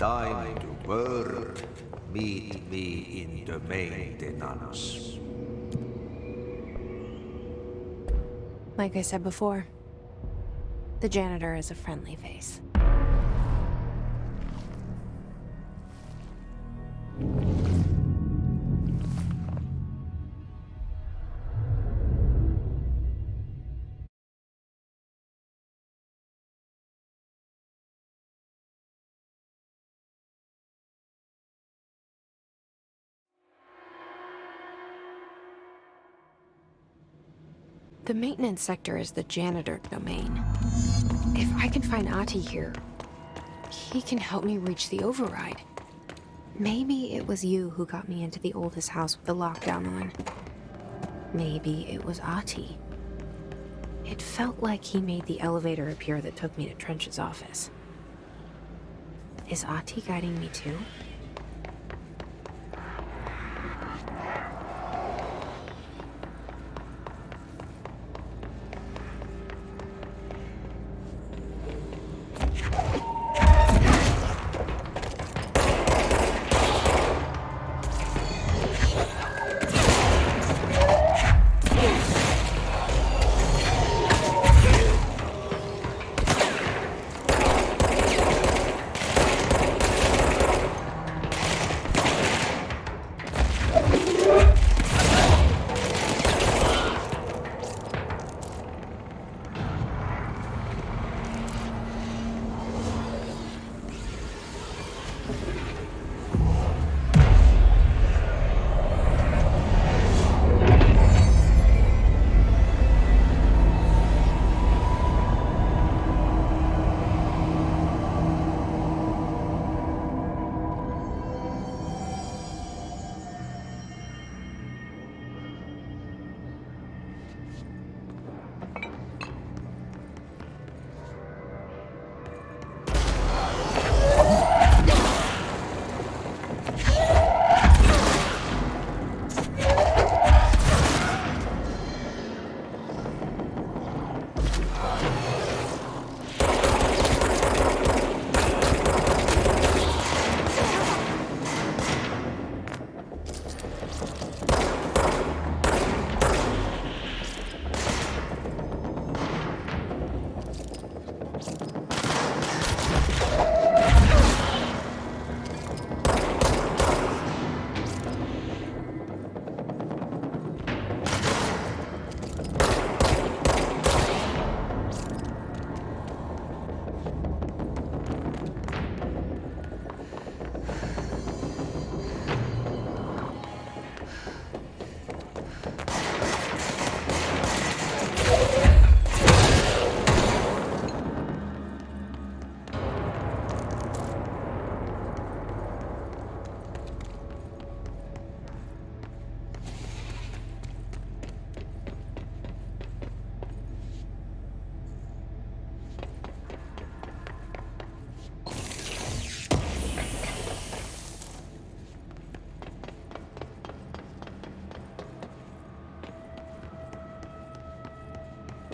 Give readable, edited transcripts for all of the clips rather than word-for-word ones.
time to work. Meet me in the maintenance. Like I said before, the janitor is a friendly face. The maintenance sector is the janitor domain. If I can find Ahti here, he can help me reach the override. Maybe it was you who got me into the oldest house with the lockdown on. Maybe it was Ahti. It felt like he made the elevator appear that took me to Trench's office. Is Ahti guiding me too?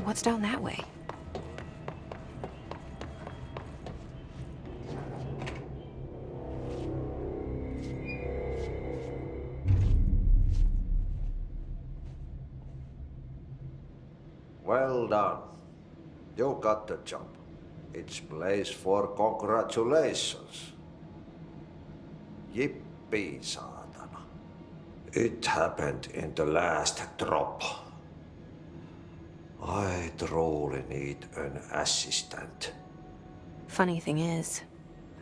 What's down that way? Well done. You got the job. It's place for congratulations. Yippee, saatana. It happened in the last drop. I truly need an assistant. Funny thing is,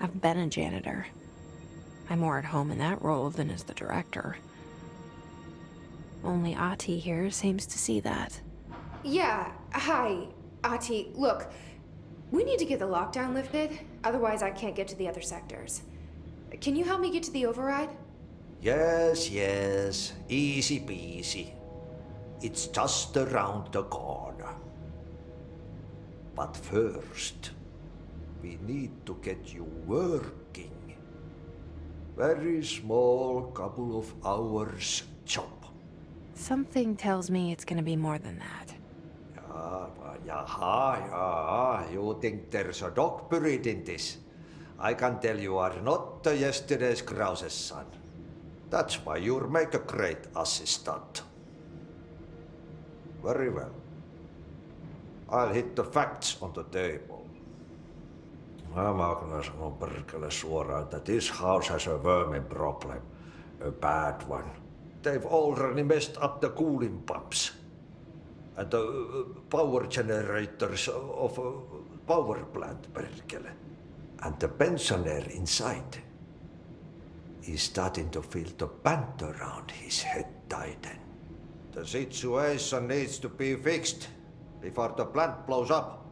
I've been a janitor. I'm more at home in that role than as the director. Only Ahti here seems to see that. Yeah, hi, Ahti. Look, we need to get the lockdown lifted, otherwise I can't get to the other sectors. Can you help me get to the override? Yes, easy peasy. It's just around the corner. But first, we need to get you working. Very small, couple of hours job. Something tells me it's gonna be more than that. Yeah, you think there's a dog buried in this? I can tell you are not the yesterday's Krause's son. That's why you'll make a great assistant. Very well. I'll hit the facts on the table. Mä kyllä sanon perkele suoraan, that this house has a vermin problem. A bad one. They've already messed up the cooling pumps. And the power generators of a power plant, perkele. And the pensioner inside is starting to feel the band around his head tighten. The situation needs to be fixed before the plant blows up.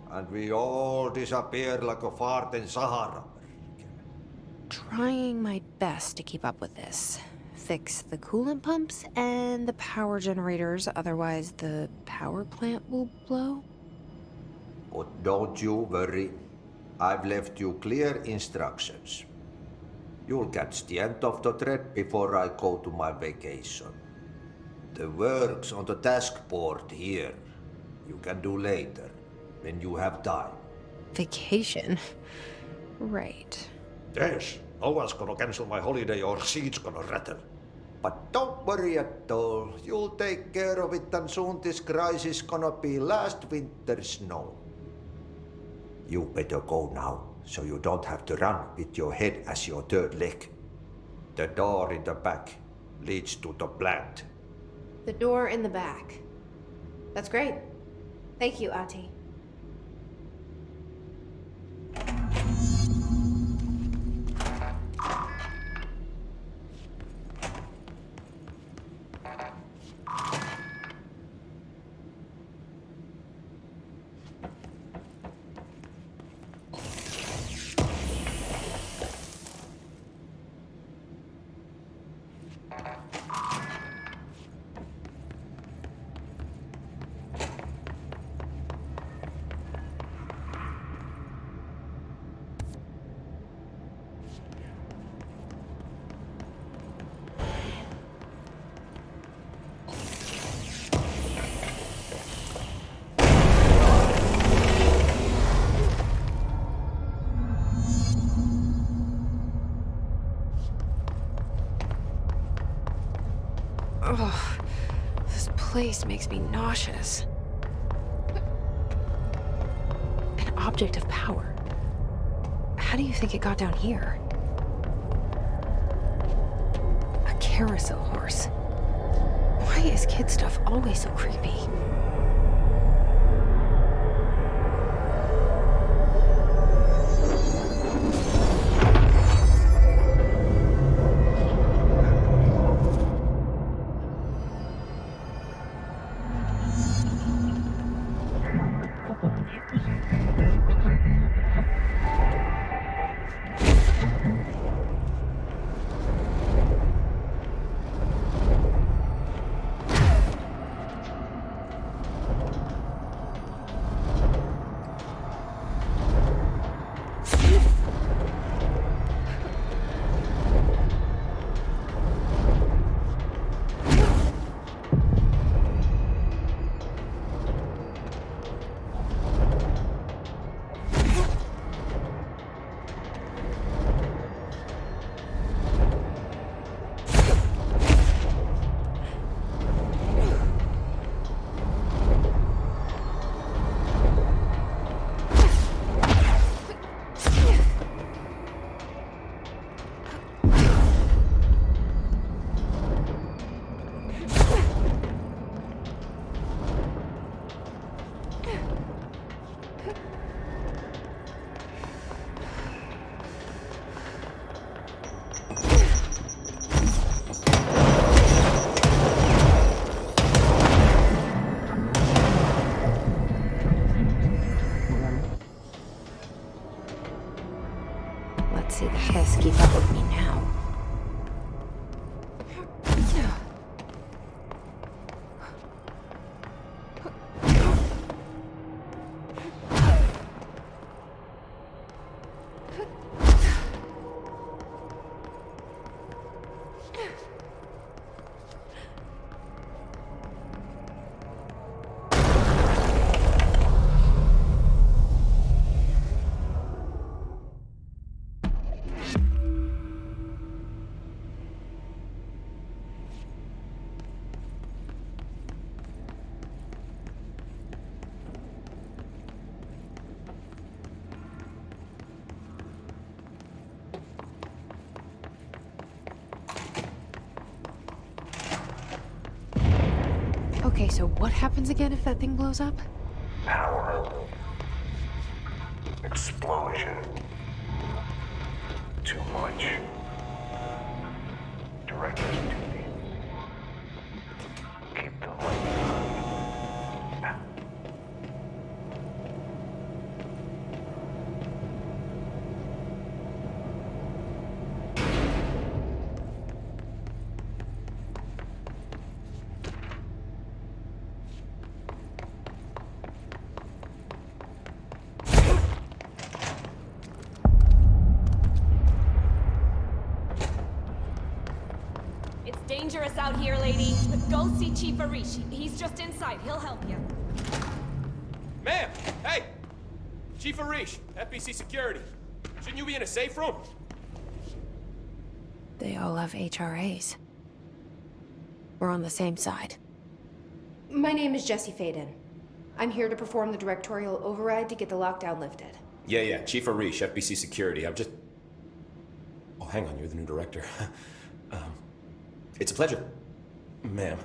And we all disappear like a fart in Sahara. Trying my best to keep up with this. Fix the coolant pumps and the power generators, otherwise the power plant will blow. But don't you worry. I've left you clear instructions. You'll catch the end of the thread before I go to my vacation. The work's on the task board here. You can do later, when you have time. Vacation? Right. Yes, no one's gonna cancel my holiday or seat's gonna rattle. But don't worry at all. You'll take care of it and soon this crisis gonna be last winter's snow. You better go now, so you don't have to run with your head as your third leg. The door in the back leads to the plant. The door in the back. That's great. Thank you, Ati. Ugh, this place makes me nauseous. An object of power. How do you think it got down here? A carousel horse. Why is kid stuff always so creepy? Okay, so what happens again if that thing blows up? Power. Explosion. Too much. Director's duty. Keep the lights on. It's dangerous out here, lady. Go see Chief Arish. He's just inside. He'll help you. Ma'am! Hey! Chief Arish, FBC Security. Shouldn't you be in a safe room? They all have HRAs. We're on the same side. My name is Jesse Faden. I'm here to perform the directorial override to get the lockdown lifted. Yeah, Chief Arish, FBC Security. I'm just... Oh, hang on, you're the new director. It's a pleasure, ma'am.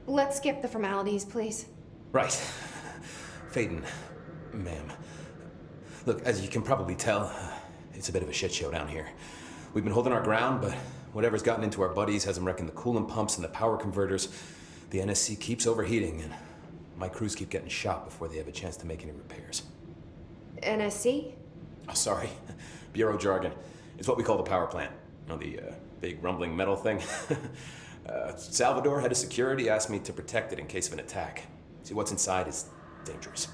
Let's skip the formalities, please. Right. Faden, ma'am. Look, as you can probably tell, it's a bit of a shit show down here. We've been holding our ground, but whatever's gotten into our buddies has them wrecking the coolant pumps and the power converters. The NSC keeps overheating, and my crews keep getting shot before they have a chance to make any repairs. NSC? Oh, sorry. Bureau jargon. It's what we call the power plant. You know, the big rumbling metal thing? Salvador, head of security, asked me to protect it in case of an attack. See, what's inside is dangerous.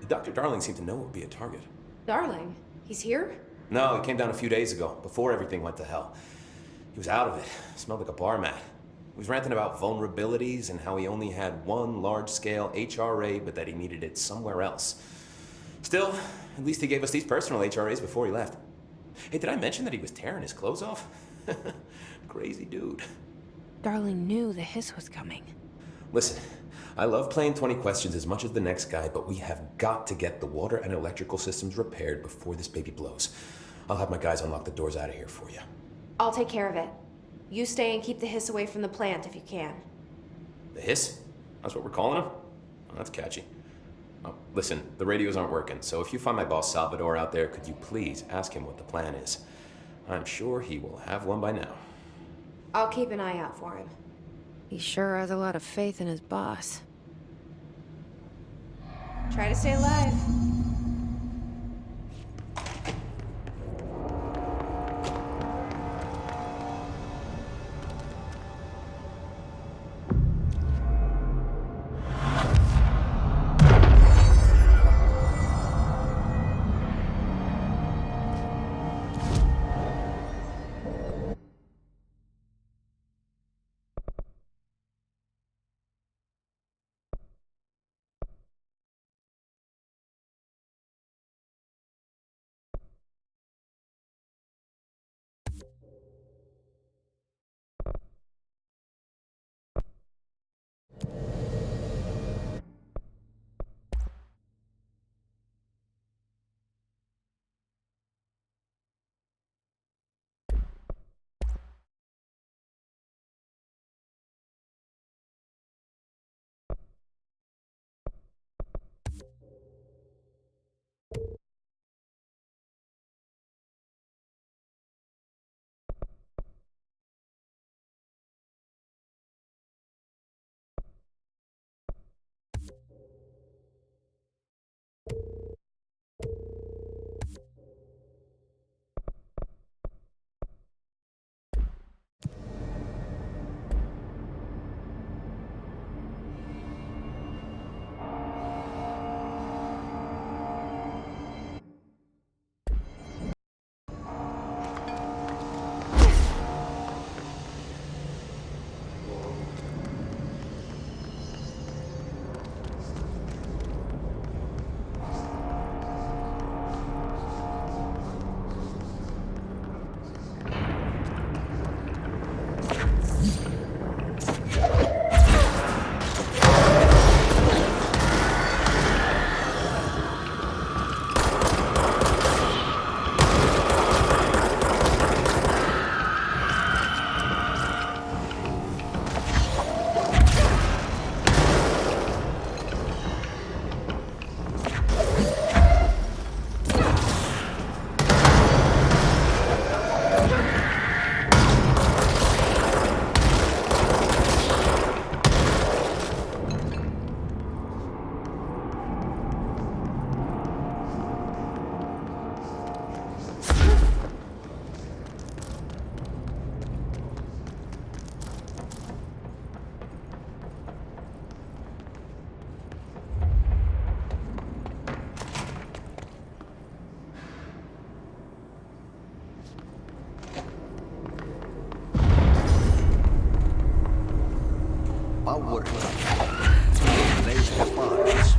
Dr. Darling seemed to know it would be a target. Darling? He's here? No, he came down a few days ago, before everything went to hell. He was out of it. Smelled like a bar mat. He was ranting about vulnerabilities and how he only had one large-scale HRA, but that he needed it somewhere else. Still, at least he gave us these personal HRAs before he left. Hey, did I mention that he was tearing his clothes off? Crazy dude. Darling knew the hiss was coming. Listen, I love playing 20 questions as much as the next guy, but we have got to get the water and electrical systems repaired before this baby blows. I'll have my guys unlock the doors out of here for you. I'll take care of it. You stay and keep the hiss away from the plant if you can. The hiss? That's what we're calling him? Oh, that's catchy. Oh, listen, the radios aren't working, so if you find my boss Salvador out there, could you please ask him what the plan is? I'm sure he will have one by now. I'll keep an eye out for him. He sure has a lot of faith in his boss. Try to stay alive. power. Place the parts.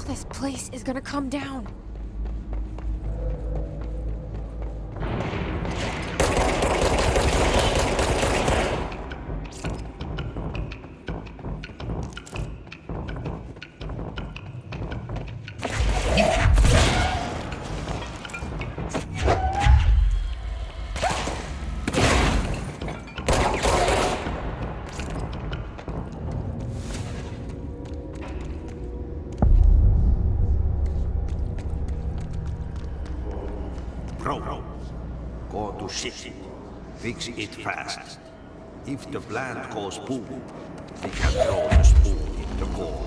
This place is gonna come down. Go to ship. Fix it fast. If the plant goes boom, we can throw the spoon in the core.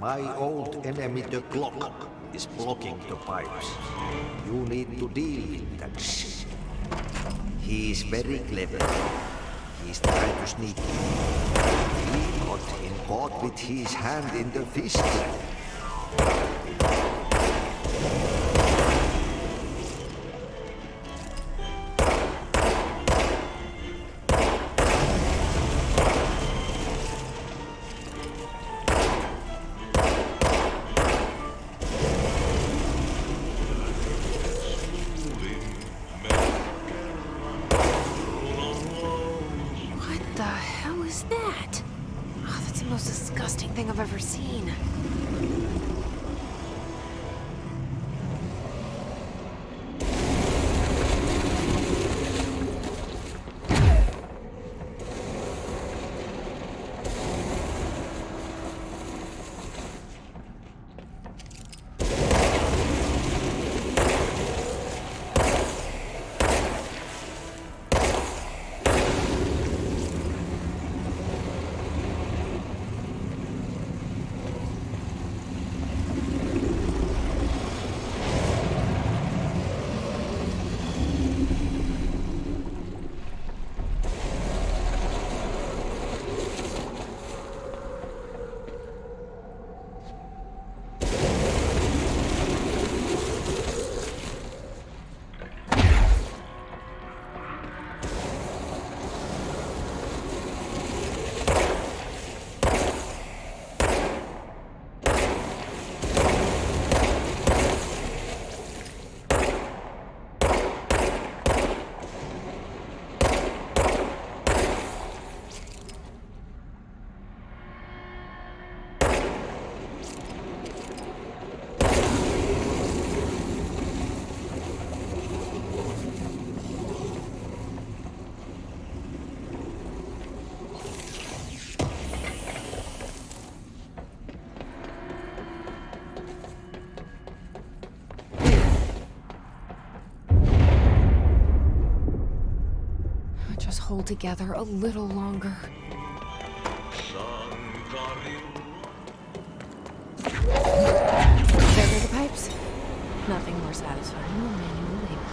My old enemy, the clock, is blocking the pipes. You need to deal with that shit. He is very clever. He's trying to sneak in. He got him caught with his hand in the fist. What the hell is that? Oh, that's the most disgusting thing I've ever seen. Just hold together a little longer. There are the pipes. Nothing more satisfying than manual labor.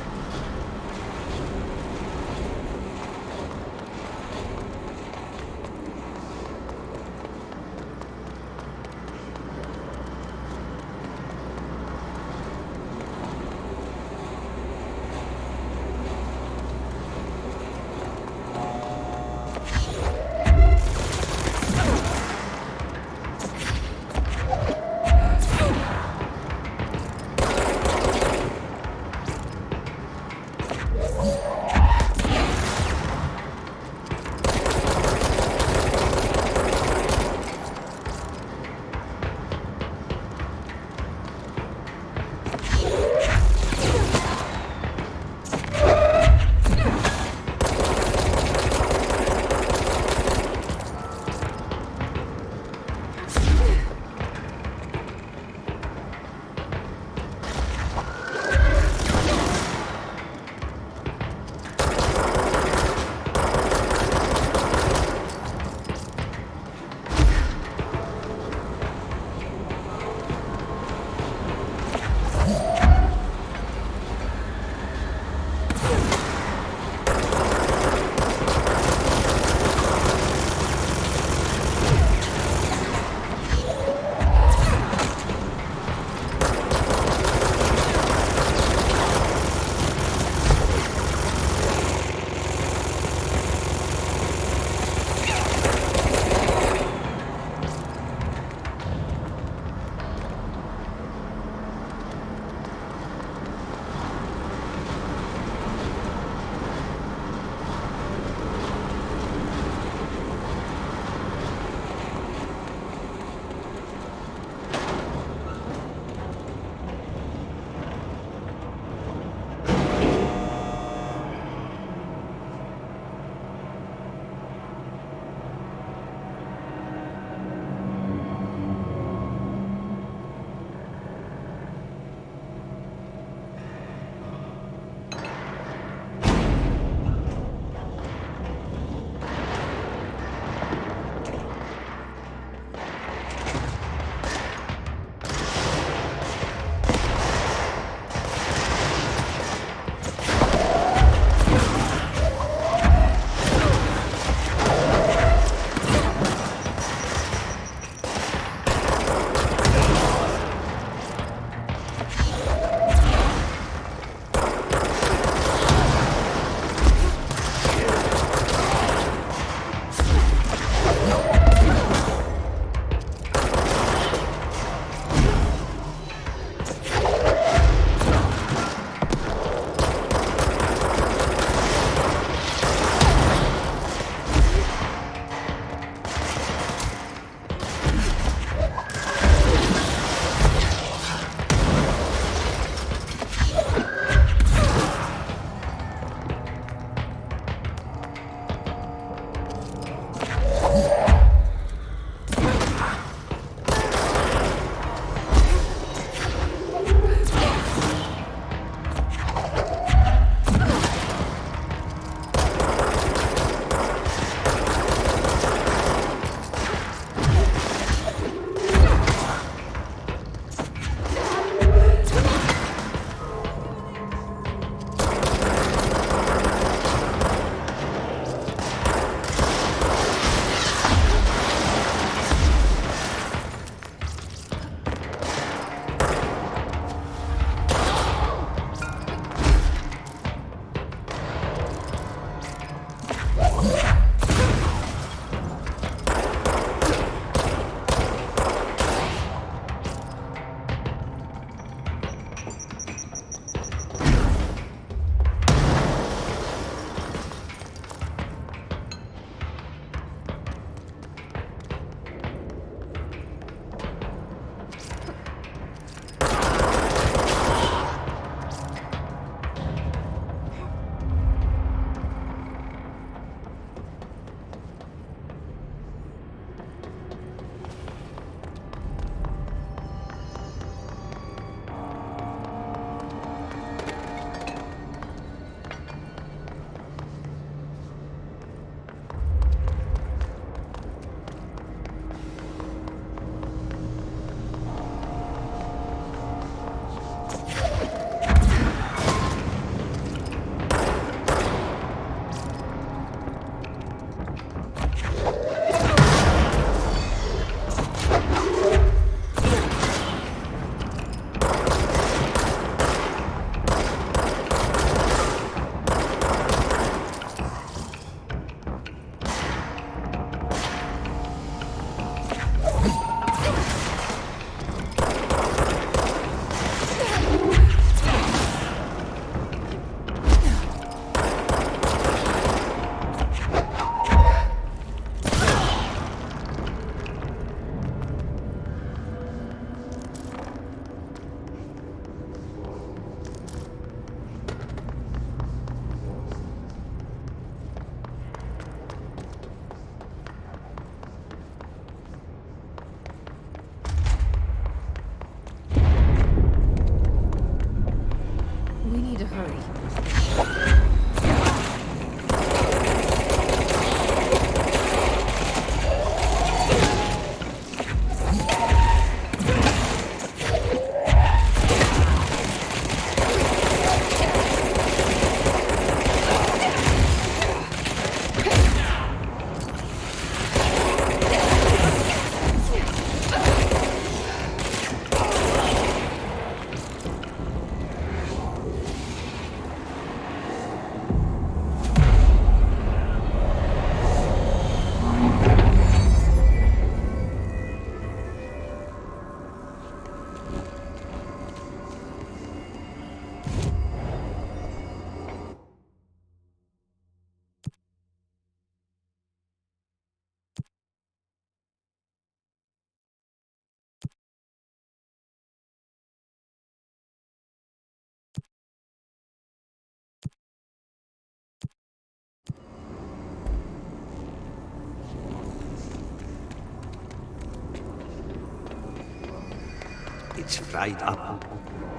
It's fried up.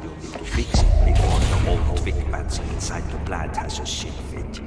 You need to fix it before the old Vic Vance inside the plant has a shit fit.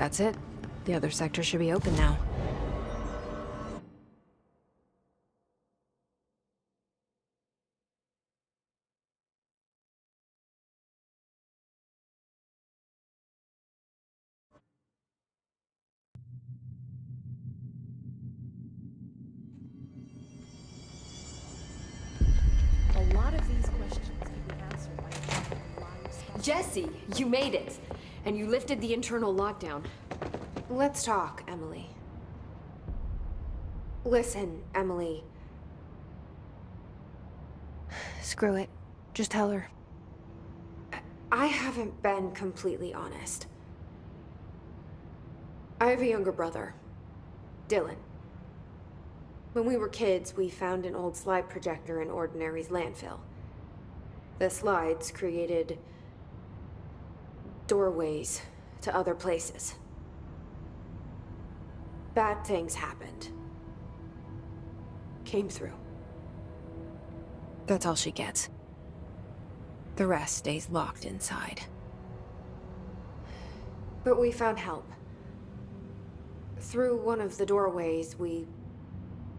That's it. The other sector should be open now. A lot of these questions can be answered by live. Jesse, you made it! And you lifted the internal lockdown. Let's talk, Emily. Listen, Emily. Screw it. Just tell her. I haven't been completely honest. I have a younger brother, Dylan. When we were kids, we found an old slide projector in Ordinary's landfill. The slides created doorways to other places. Bad things happened. Came through. That's all she gets. The rest stays locked inside. But we found help. Through one of the doorways, we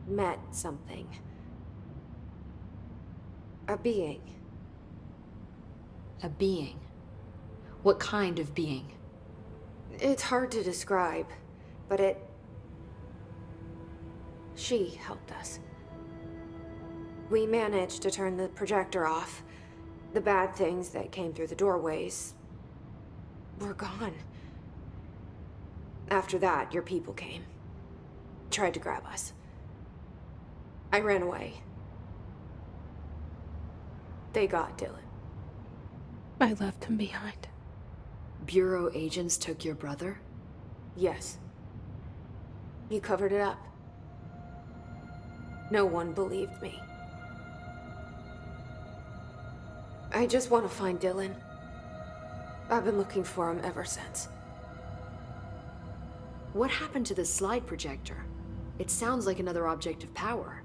met something. A being. A being? What kind of being? It's hard to describe, but she helped us. We managed to turn the projector off. The bad things that came through the doorways were gone. After that, your people came. Tried to grab us. I ran away. They got Dylan. I left him behind. Bureau agents took your brother? Yes. You covered it up. No one believed me. I just want to find Dylan. I've been looking for him ever since. What happened to the slide projector? It sounds like another object of power.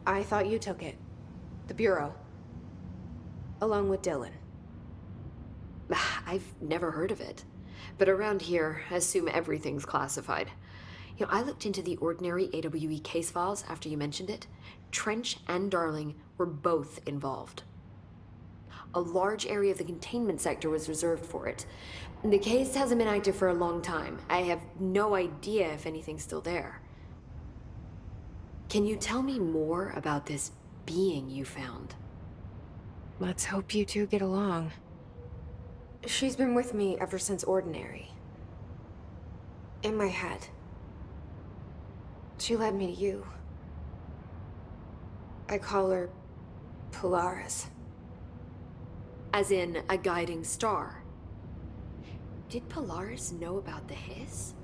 I thought you took it. The Bureau. Along with Dylan. I've never heard of it. But around here, I assume everything's classified. You know, I looked into the Ordinary AWE case files after you mentioned it. Trench and Darling were both involved. A large area of the containment sector was reserved for it. The case hasn't been active for a long time. I have no idea if anything's still there. Can you tell me more about this being you found? Let's hope you two get along. She's been with me ever since Ordinary. In my head. She led me to you. I call her Polaris. As in, a guiding star. Did Polaris know about the hiss?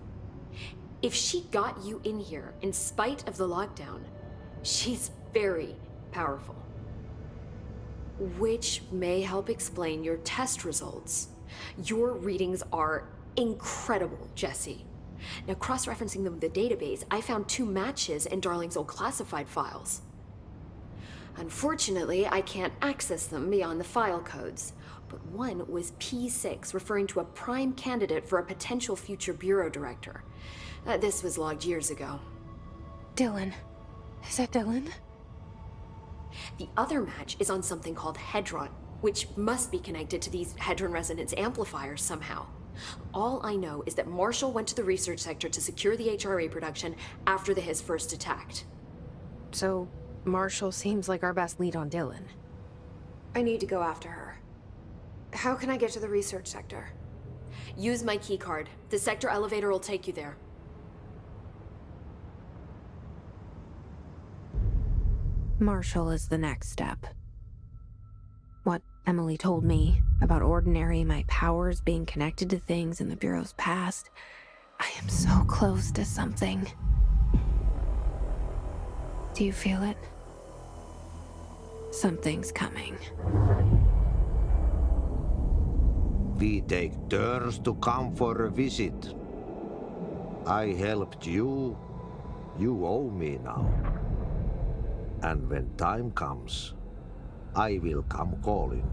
If she got you in here in spite of the lockdown, she's very powerful. Which may help explain your test results. Your readings are incredible, Jesse. Now, cross-referencing them with the database, I found 2 matches in Darling's old classified files. Unfortunately, I can't access them beyond the file codes, but one was P6, referring to a prime candidate for a potential future bureau director. This was logged years ago. Dylan. Is that Dylan? The other match is on something called Hedron, which must be connected to these Hedron resonance amplifiers somehow. All I know is that Marshall went to the research sector to secure the HRA production after the hiss first attacked. So, Marshall seems like our best lead on Dylan. I need to go after her. How can I get to the research sector? Use my keycard. The sector elevator will take you there. Marshall is the next step. What Emily told me about Ordinary, my powers being connected to things in the Bureau's past, I am so close to something. Do you feel it? Something's coming. We take turns to come for a visit. I helped you. You owe me now. And when time comes, I will come calling.